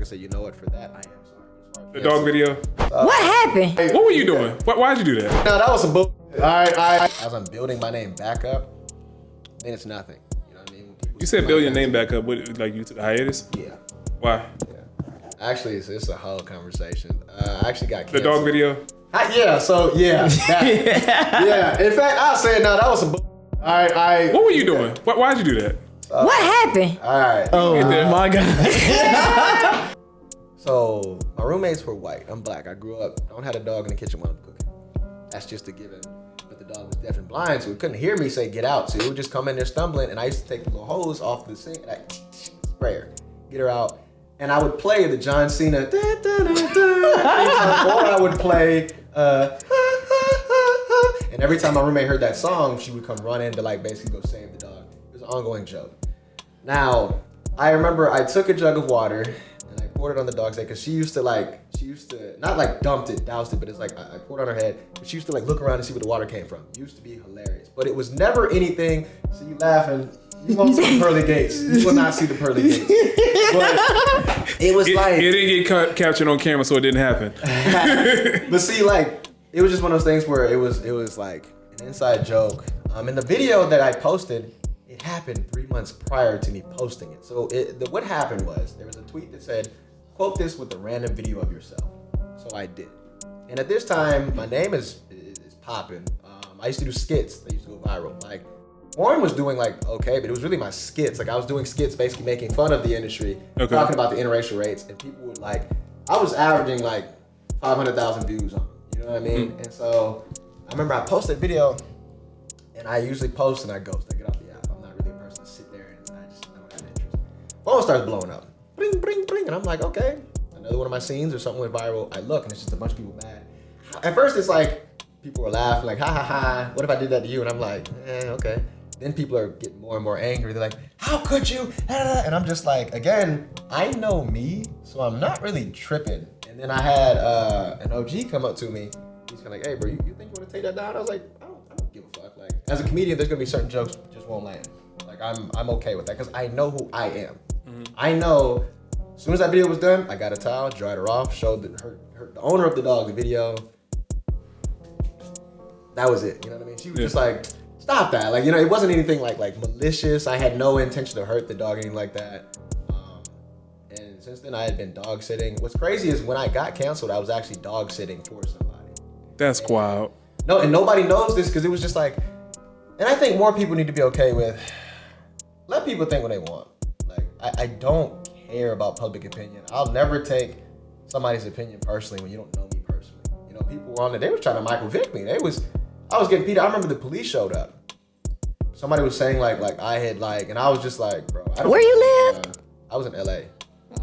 can say, you know what, for that, I am sorry. The dog video. What happened? What were you doing? Why'd you do that? No, that was some bull. As I'm building my name back up, then it's nothing. You know what I mean? You said build your name back up. What, like you took a hiatus? Yeah. Why? Yeah. Actually, it's a whole conversation. I actually got canceled. The dog video? Yeah, so yeah. Yeah. In fact, I'll say it now. That was some bull. What were you doing? Why'd you do that? What happened? All right. Oh my God. So my roommates were white. I'm black. I grew up, don't have a dog in the kitchen while I'm cooking. That's just a given. But the dog was deaf and blind, so he couldn't hear me say get out. So he would just come in there stumbling, and I used to take the little hose off the sink and I spray her, get her out. And I would play the John Cena, or I would play, and every time my roommate heard that song, she would come running to like basically go save the dog. It was an ongoing joke. Now, I remember I took a jug of water and I poured it on the dog's head because she used to not like dumped it, doused it, but it's like I poured it on her head. But she used to like look around and see where the water came from. It used to be hilarious, but it was never anything. So you laughing, you won't see the pearly gates. You will not see the pearly gates. But it was like it didn't get captured on camera, so it didn't happen. But see, like it was just one of those things where it was like an inside joke. In the video that I posted, it happened 3 months prior to me posting it. So what happened was there was a tweet that said, quote this with a random video of yourself. So I did. And at this time, my name is popping. I used to do skits that used to go viral. Like Warren was doing like okay, but it was really my skits. Like I was doing skits basically making fun of the industry, talking about the interracial rates, and people would like, I was averaging like 500,000 views on them, you know what I mean? And so I remember I posted a video, and I usually post and I ghost. I get off the app. I'm not really a person to sit there and I don't have interest. Phone starts blowing up. Bring, bring, bring. And I'm like, okay, another one of my scenes or something went viral. I look and it's just a bunch of people mad. At first it's like, people were laughing like, ha ha ha, what if I did that to you? And I'm like, okay. Then people are getting more and more angry. They're like, how could you? And I'm just like, again, I know me, so I'm not really tripping. And then I had an OG come up to me. He's kind of like, hey bro, you think you want to take that down? I was like, I don't give a fuck. Like, as a comedian, there's gonna be certain jokes just won't land. Like, I'm okay with that because I know who I am. I know as soon as that video was done, I got a towel, dried her off, showed the owner of the dog the video. That was it. You know what I mean? She was just like, stop that. Like, you know, it wasn't anything like malicious. I had no intention to hurt the dog or anything like that. And since then I had been dog sitting. What's crazy is when I got canceled, I was actually dog sitting for somebody. That's wild. No, and nobody knows this because it was just like, and I think more people need to be okay with, let people think what they want. Like, I don't care about public opinion. I'll never take somebody's opinion personally when you don't know me personally. You know, people were on there, they were trying to Michael Vick me. I was getting beat up. I remember the police showed up. Somebody was saying like I had like, and I was just like, bro, I don't. Where you live? I was in LA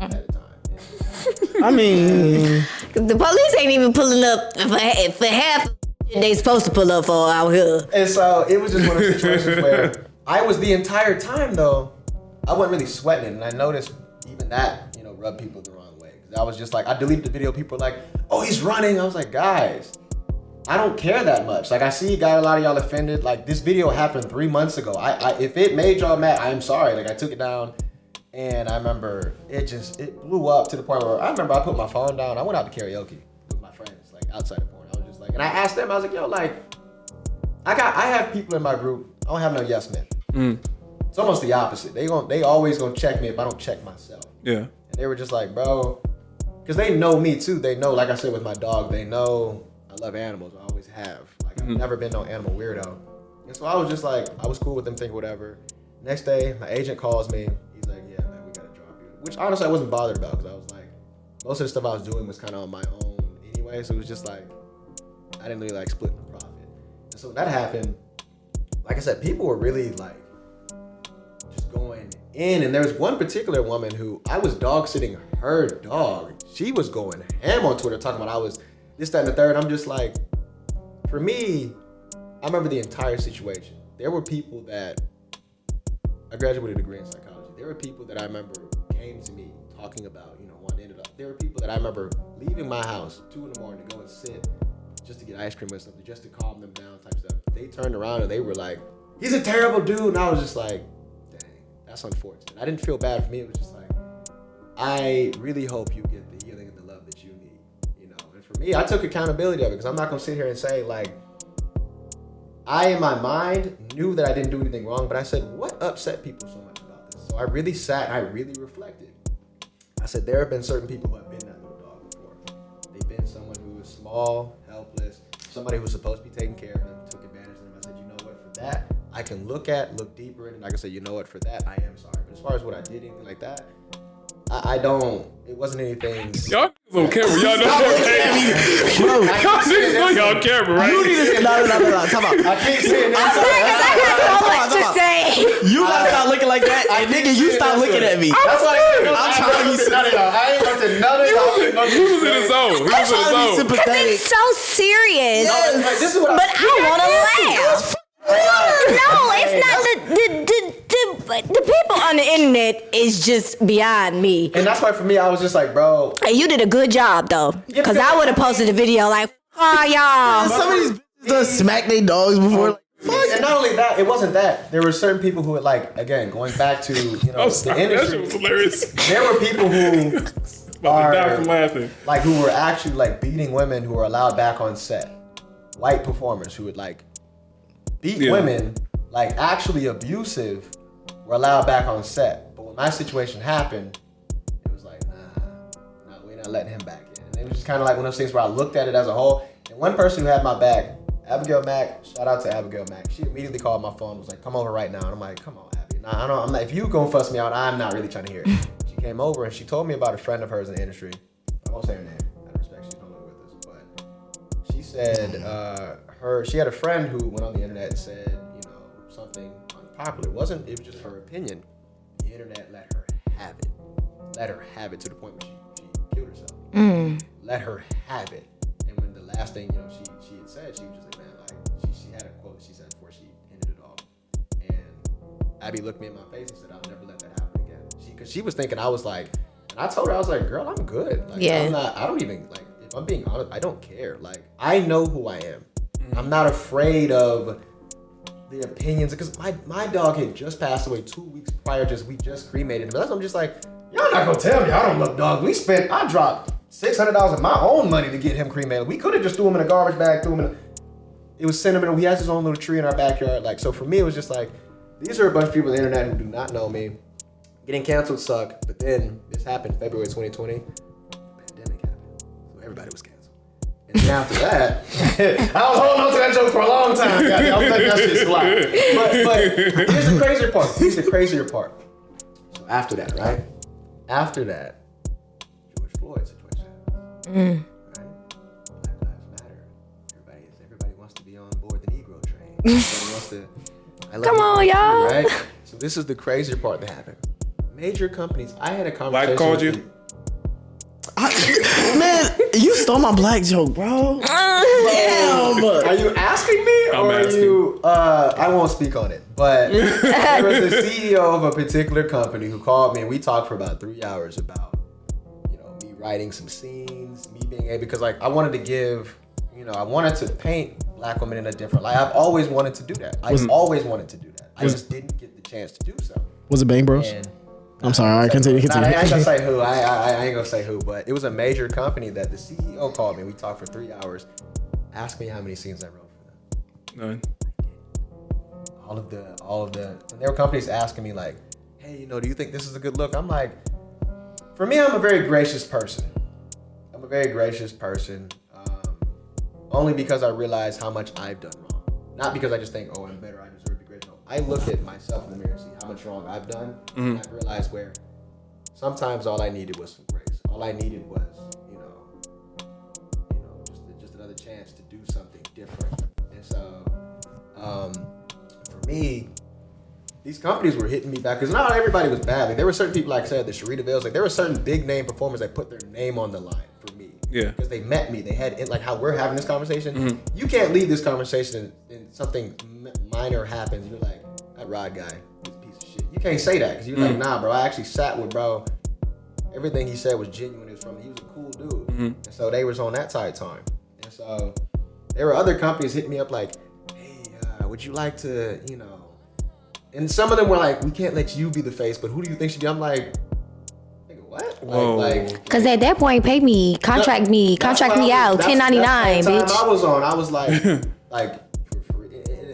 at the time. I mean, The police ain't even pulling up for half they supposed to pull up for out here. And so it was just one of those situations where I was the entire time though, I wasn't really sweating it, and I noticed even that, you know, rubbed people the wrong way. Cause I was just like, I deleted the video. People were like, oh, he's running. I was like, guys, I don't care that much. Like, I see you got a lot of y'all offended. Like, this video happened 3 months ago. If it made y'all mad, I'm sorry. Like, I took it down, and I remember it blew up to the point where I remember I put my phone down. I went out to karaoke with my friends, like outside the porn. I was just like, and I asked them, I was like, yo, like, I have people in my group. I don't have no yes men. It's almost the opposite. They always gonna check me if I don't check myself. Yeah. And they were just like, bro, because they know me too. They know, like I said with my dog, they know I love animals. I always have. Like, I've never been no animal weirdo. And so I was just like, I was cool with them thinking whatever. Next day, my agent calls me. He's like, yeah, man, we gotta drop you. Which honestly I wasn't bothered about because I was like, most of the stuff I was doing was kind of on my own anyway. So it was just like, I didn't really like split the profit. And so when that happened, like I said, people were really like, just going in. And there was one particular woman who I was dog sitting her dog. She was going ham on Twitter talking about I was this, that, and the third. I'm just like, for me, I remember the entire situation. There were people that, I graduated with a degree in psychology. There were people that I remember came to me talking about, you know, wanting to end it up. There were people that I remember leaving my house 2 in the morning to go and sit just to get ice cream or something, just to calm them down type stuff. They turned around and they were like, he's a terrible dude. And I was just like, dang, that's unfortunate. I didn't feel bad for me. It was just like, I really hope you get the healing and the love that you need. You know, and for me, I took accountability of it because I'm not gonna sit here and say like, I in my mind knew that I didn't do anything wrong, but I said, what upset people so much about this? So I really sat and I really reflected. I said, there have been certain people who have been that little dog before. They've been someone who was small, helpless, somebody who was supposed to be taking care of them, took advantage of them. I said, you know what, for that, I can look deeper in it, and I can say, you know what, for that, I am sorry. But as far as what I did, anything like that, I don't, it wasn't anything. Y'all on camera. Y'all know Bro, y'all niggas know y'all on camera, right? you need to no. Talk about. I keep saying I got so much to say. You gotta stop looking like that, and nigga, you stop looking at me. That's why I'm trying to be none of y'all. I ain't going to none of y'all. He was in his zone. He was in his zone. Sympathetic. It's so serious. Like, this is what But I want to laugh. No, it's not the people on the internet is just beyond me. And that's why for me, I was just like, bro. And you did a good job though, because I would have posted a video like, "Oh y'all." Some of these bitches done smack their dogs before. And not only that, it wasn't that. There were certain people who would like, again, going back to, you know, I'm the sorry. That shit was industry. hilarious. There were people who About to die from laughing. like who were actually like beating women who were allowed back on set. White performers who would like beat women, like actually abusive, were allowed back on set. But when my situation happened, it was like, nah, we're not letting him back in. And it was just kind of like one of those things where I looked at it as a whole. And one person who had my back, Abigail Mack, shout out to Abigail Mack. She immediately called my phone, was like, come over right now. And I'm like, come on, Abby. Nah, I'm not, if you gonna fuss me out, I'm not really trying to hear it. She came over and she told me about a friend of hers in the industry. I won't say her name, out of respect, she's no longer with us. But she said she had a friend who went on the internet and said, you know, something unpopular. It was just her opinion. The internet let her have it. Let her have it to the point where she killed herself. Let her have it. And when the last thing, you know, she had said, she was just like, man, like, she had a quote she said before she ended it all. And Abby looked me in my face and said, I'll never let that happen again. Because she was thinking I was like, and I told her, I was like, girl, I'm good. Like, Yeah. I don't even, like, if I'm being honest, I don't care. Like, I know who I am. I'm not afraid of the opinions, because my dog had just passed away 2 weeks prior. We just cremated him. That's why I'm just like, y'all not gonna tell me I don't love dog. I dropped $600 of my own money to get him cremated. We could have just threw him in a garbage bag, it was sentimental. He has his own little tree in our backyard. Like, so for me, it was just like, these are a bunch of people on the internet who do not know me. Getting canceled sucked, but then this happened February 2020. The pandemic happened, so everybody was canceled. And then after that, I was holding on to that joke for a long time. I was like, that shit's fly. But here's the crazier part. So after that, right? After that, George Floyd situation. Right? Black Lives Matter. Everybody wants to be on board the Negro train. Everybody wants to. Come on, y'all. Right? So this is the crazier part that happened. Major companies. I had a conversation. Black called with you? Man, you stole my black joke, bro. Damn. Are you asking me, I'm or asking. are you? I won't speak on it. But there was the CEO of a particular company who called me, and we talked for about 3 hours about, you know, me writing some scenes, me being able, because like I wanted to give, you know, I wanted to paint black women in a different light. I've always wanted to do that. I always wanted to do that. I just didn't get the chance to do so. Was it Bang Bros? And I'm sorry. All right, continue. I ain't gonna say who. I ain't gonna say who, but it was a major company that the CEO called me. We talked for 3 hours. Asked me how many scenes I wrote for them. None. All of the, and there were companies asking me like, hey, you know, do you think this is a good look? I'm like, for me, I'm a very gracious person. Only because I realize how much I've done wrong. Not because I just think, oh, I'm better, I deserve to be great. No, I look at myself in the mirror and see how much wrong I've done. And I realized where sometimes all I needed was some grace. All I needed was, just another chance to do something different. And so, for me, these companies were hitting me back, because not everybody was bad. Like, there were certain people, like I said, the Sharita Veils, like there were certain big name performers that put their name on the line for me. Yeah. Because they met me. They had, like how we're having this conversation. You can't leave this conversation and something minor happens. You're like, that Rod guy, he's a piece of shit. You can't say that, because you're like, nah, bro, I actually sat with bro. Everything he said was genuine. It was from, he was a cool dude. And so they was on that tight time. And so there were other companies hitting me up like, hey, would you like to, you know, and some of them were like, we can't let you be the face, but who do you think should be? I'm like, nigga, what? Whoa. Cause at that point, pay me, contract me out, 1099, bitch. I was on. I was like,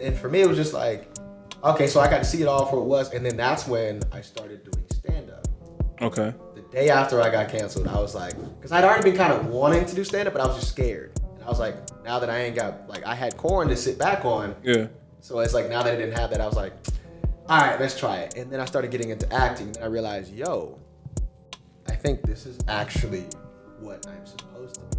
and for me, it was just like, okay, so I got to see it all for what it was, and then that's when I started doing stand up. Okay. The day after I got canceled, I was like, because I'd already been kind of wanting to do stand up, but I was just scared. And I was like, now that I ain't got, like, I had corn to sit back on. Yeah. So it's like, now that I didn't have that, I was like, all right, let's try it. And then I started getting into acting, and I realized, yo, I think this is actually what I'm supposed to be.